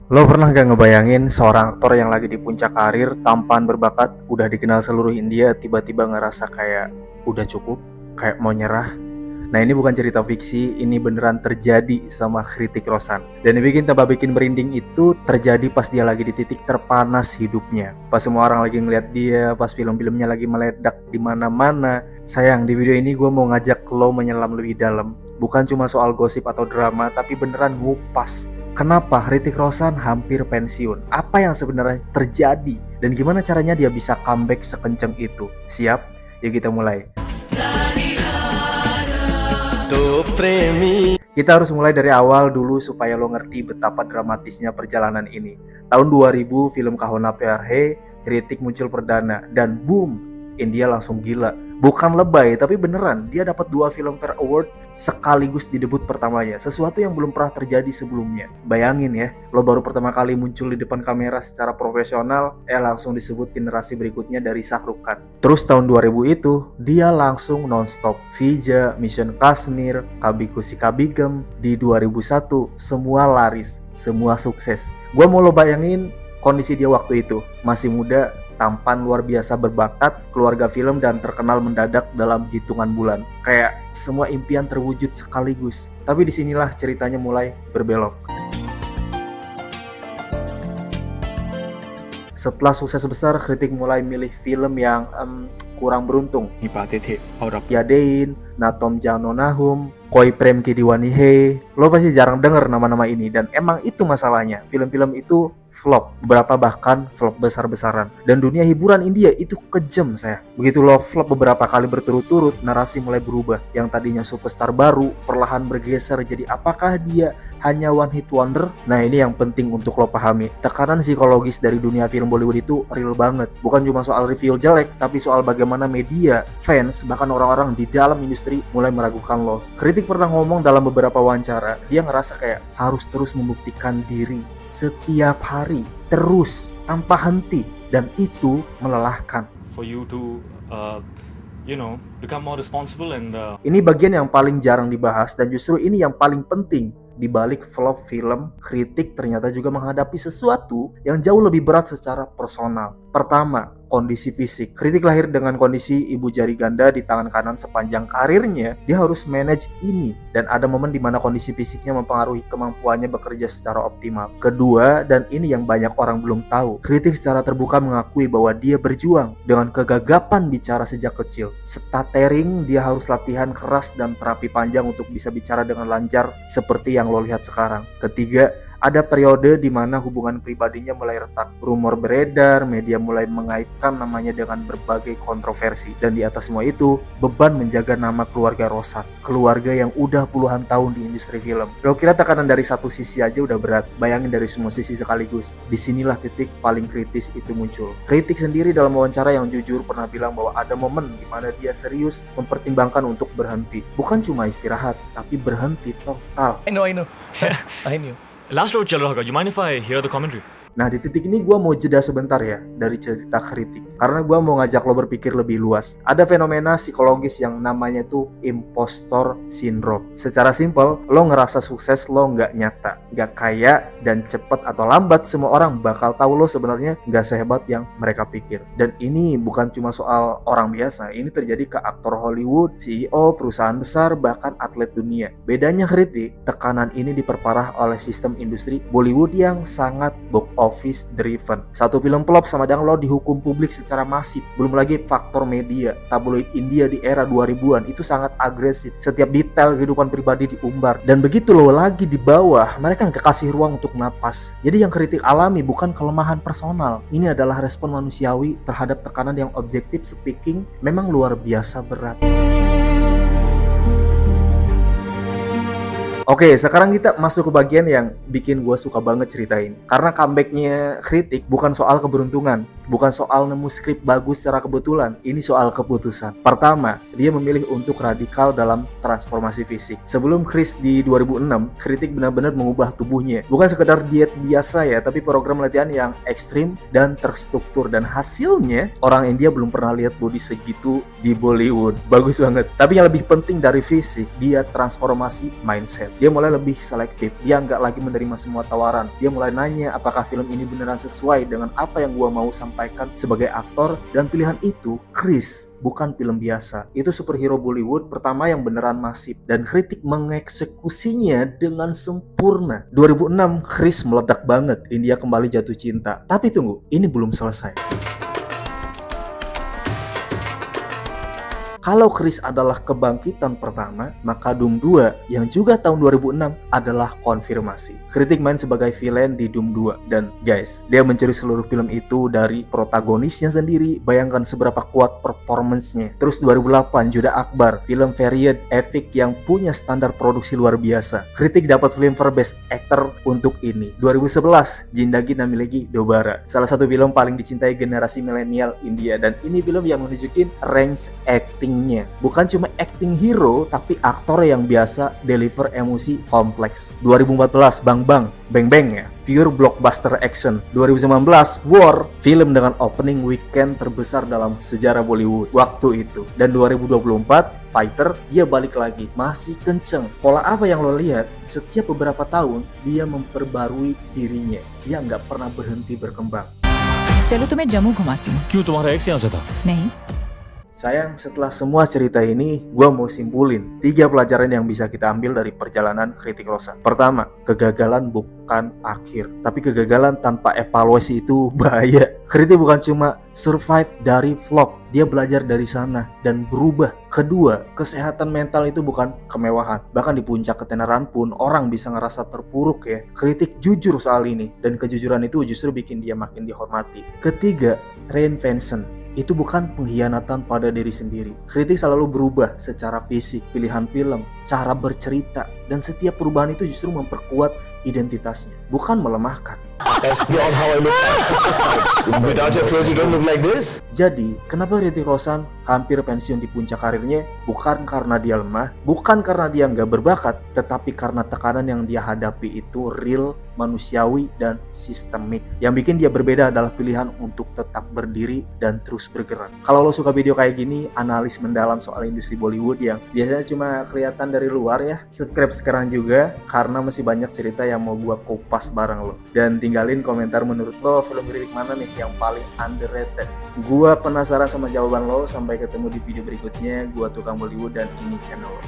Lo pernah gak ngebayangin seorang aktor yang lagi di puncak karir, tampan berbakat, udah dikenal seluruh India, tiba-tiba ngerasa kayak udah cukup, kayak mau nyerah? Nah, ini bukan cerita fiksi, ini beneran terjadi sama Hrithik Roshan. Dan yang bikin tambah bikin merinding itu terjadi pas dia lagi di titik terpanas hidupnya. Pas semua orang lagi ngeliat dia, pas film-filmnya lagi meledak di mana-mana. Sayang, di video ini gue mau ngajak lo menyelam lebih dalam. Bukan cuma soal gosip atau drama, tapi beneran ngupas. Kenapa Hrithik Roshan hampir pensiun? Apa yang sebenarnya terjadi? Dan gimana caranya dia bisa comeback sekenceng itu? Siap? Yuk kita mulai. Kita harus mulai dari awal dulu supaya lo ngerti betapa dramatisnya perjalanan ini. Tahun 2000 film Kahona Pyar Hai, Hrithik muncul perdana dan boom, India langsung gila. Bukan lebay, tapi beneran dia dapat 2 Filmfare Award sekaligus di debut pertamanya. Sesuatu yang belum pernah terjadi sebelumnya. Bayangin ya, lo baru pertama kali muncul di depan kamera secara profesional, langsung disebut generasi berikutnya dari Shah Rukh Khan. Terus tahun 2000 itu, dia langsung nonstop. Vija, Mission Kashmir, Kabhi Khushi Kabhie Gham. Di 2001, semua laris, semua sukses. Gua mau lo bayangin kondisi dia waktu itu. Masih muda, tampan, luar biasa berbakat, keluarga film, dan terkenal mendadak dalam hitungan bulan. Kayak semua impian terwujud sekaligus. Tapi disinilah ceritanya mulai berbelok. Setelah sukses besar, Hrithik mulai milih film yang kurang beruntung. Yadein, Natom Jano Nahum, Koi Prem Ki Diwani Hai. Lo pasti jarang denger nama-nama ini, dan emang itu masalahnya. Film-film itu flop, beberapa bahkan flop besar-besaran. Dan dunia hiburan India itu kejam, saya. Begitu lo flop beberapa kali berturut-turut, narasi mulai berubah. Yang tadinya superstar baru perlahan bergeser jadi apakah dia hanya one hit wonder? Nah, ini yang penting untuk lo pahami. Tekanan psikologis dari dunia film Bollywood itu real banget. Bukan cuma soal review jelek, tapi soal bagaimana media, fans, bahkan orang-orang di dalam industri mulai meragukan lo. Hrithik pernah ngomong dalam beberapa wawancara, dia ngerasa kayak harus terus membuktikan diri setiap hari, terus tanpa henti, dan itu melelahkan. For you to become more responsible and Ini bagian yang paling jarang dibahas, dan justru ini yang paling penting. Di balik flop film, Hrithik ternyata juga menghadapi sesuatu yang jauh lebih berat secara personal. Pertama, kondisi fisik. Hrithik lahir dengan kondisi ibu jari ganda di tangan kanan sepanjang karirnya. Dia harus manage ini, dan ada momen di mana kondisi fisiknya mempengaruhi kemampuannya bekerja secara optimal. Kedua, dan ini yang banyak orang belum tahu, Hrithik secara terbuka mengakui bahwa dia berjuang dengan kegagapan bicara sejak kecil. Stuttering, dia harus latihan keras dan terapi panjang untuk bisa bicara dengan lancar seperti yang lo lihat sekarang. Ketiga, ada periode di mana hubungan pribadinya mulai retak. Rumor beredar, media mulai mengaitkan namanya dengan berbagai kontroversi. Dan di atas semua itu, beban menjaga nama keluarga Roshan. Keluarga yang udah puluhan tahun di industri film. Lo kira tekanan dari satu sisi aja udah berat. Bayangin dari semua sisi sekaligus. Disinilah titik paling kritis itu muncul. Hrithik sendiri dalam wawancara yang jujur pernah bilang bahwa ada momen di mana dia serius mempertimbangkan untuk berhenti. Bukan cuma istirahat, tapi berhenti total. I know. Yeah, I knew. last road chal raha hoga. You mind if I hear the commentary? Nah, di titik ini gue mau jeda sebentar ya dari cerita Hrithik, karena gue mau ngajak lo berpikir lebih luas. Ada fenomena psikologis yang namanya tuh impostor syndrome. Secara simpel, lo ngerasa sukses lo nggak nyata, nggak kaya dan cepet atau lambat semua orang bakal tahu lo sebenarnya nggak sehebat yang mereka pikir. Dan ini bukan cuma soal orang biasa, ini terjadi ke aktor Hollywood, CEO, perusahaan besar, bahkan atlet dunia. Bedanya Hrithik, tekanan ini diperparah oleh sistem industri Bollywood yang sangat box office driven. Satu film flop sama dengan lo dihukum publik secara masif. Belum lagi faktor media. Tabloid India di era 2000-an itu sangat agresif. Setiap detail kehidupan pribadi diumbar. Dan begitu lo lagi di bawah, mereka nggak kasih ruang untuk napas. Jadi yang Hrithik alami bukan kelemahan personal. Ini adalah respon manusiawi terhadap tekanan yang objektif speaking memang luar biasa berat. Oke, sekarang kita masuk ke bagian yang bikin gue suka banget cerita ini. Karena comebacknya Hrithik bukan soal keberuntungan, bukan soal nemu skrip bagus secara kebetulan. Ini soal keputusan. Pertama, dia memilih untuk radikal dalam transformasi fisik. Sebelum Chris di 2006, Hrithik benar-benar mengubah tubuhnya. Bukan sekedar diet biasa ya, tapi program latihan yang ekstrim dan terstruktur. Dan hasilnya, orang India belum pernah lihat body segitu di Bollywood. Bagus banget. Tapi yang lebih penting dari fisik, dia transformasi mindset. dia mulai lebih selektif. Dia nggak lagi menerima semua tawaran. Dia mulai nanya apakah film ini beneran sesuai dengan apa yang gua mau sampaikan sebagai aktor. Dan pilihan itu, Chris, bukan film biasa. Itu superhero Bollywood pertama yang beneran masif. Dan kritik mengeksekusinya dengan sempurna. 2006, Chris meledak banget. India kembali jatuh cinta. Tapi tunggu, ini belum selesai. Kalau Chris adalah kebangkitan pertama, maka Doom 2 yang juga tahun 2006 adalah konfirmasi. Kritik main sebagai villain di Doom 2. Dan guys, dia mencuri seluruh film itu dari protagonisnya sendiri. Bayangkan seberapa kuat performance-nya. Terus 2008, Judah Akbar, film period epic yang punya standar produksi luar biasa. Kritik dapat film for Best Actor untuk ini. 2011, Jindagi Na Milegi Dobara. Salah satu film paling dicintai generasi milenial India. Dan ini film yang menunjukin range acting. Bukan cuma acting hero, tapi aktor yang biasa deliver emosi kompleks. 2014, Bang Bang, Bang Bang ya, pure blockbuster action. 2019, War, film dengan opening weekend terbesar dalam sejarah Bollywood waktu itu. Dan 2024, Fighter, dia balik lagi, masih kenceng. Pola apa yang lo lihat? Setiap beberapa tahun, dia memperbarui dirinya. Dia nggak pernah berhenti berkembang. चलो तुम्हें जम्मू घुमाती हूँ। क्यों तुम्हारा एक्स यहाँ से था? नहीं। Sayang, setelah semua cerita ini, gue mau simpulin 3 pelajaran yang bisa kita ambil dari perjalanan Hrithik Roshan. Pertama, kegagalan bukan akhir, tapi kegagalan tanpa evaluasi itu bahaya. Hrithik bukan cuma survive dari flop, dia belajar dari sana dan berubah. Kedua, kesehatan mental itu bukan kemewahan. Bahkan di puncak ketenaran pun orang bisa ngerasa terpuruk ya. Hrithik jujur soal ini, dan kejujuran itu justru bikin dia makin dihormati. Ketiga, reinvention. Itu bukan pengkhianatan pada diri sendiri. Hrithik selalu berubah secara fisik, pilihan film, cara bercerita, dan setiap perubahan itu justru memperkuat identitasnya, bukan melemahkan. That's not how I look. Without your clothes, you don't look like this. Jadi, kenapa Hrithik Roshan hampir pensiun di puncak karirnya? Bukan karena dia lemah, bukan karena dia nggak berbakat, tetapi karena tekanan yang dia hadapi itu real, manusiawi, dan sistemik. Yang bikin dia berbeda adalah pilihan untuk tetap berdiri dan terus bergerak. Kalau lo suka video kayak gini, analis mendalam soal industri Bollywood yang biasanya cuma kelihatan dari luar ya, subscribe sekarang juga, karena masih banyak cerita yang mau gua kupas bareng lo. Dan tinggalin komentar menurut lo film Hrithik mana nih yang paling underrated. Gua penasaran sama jawaban lo. Sampai ketemu di video berikutnya. Gua Tukang Bollywood dan ini channel lo.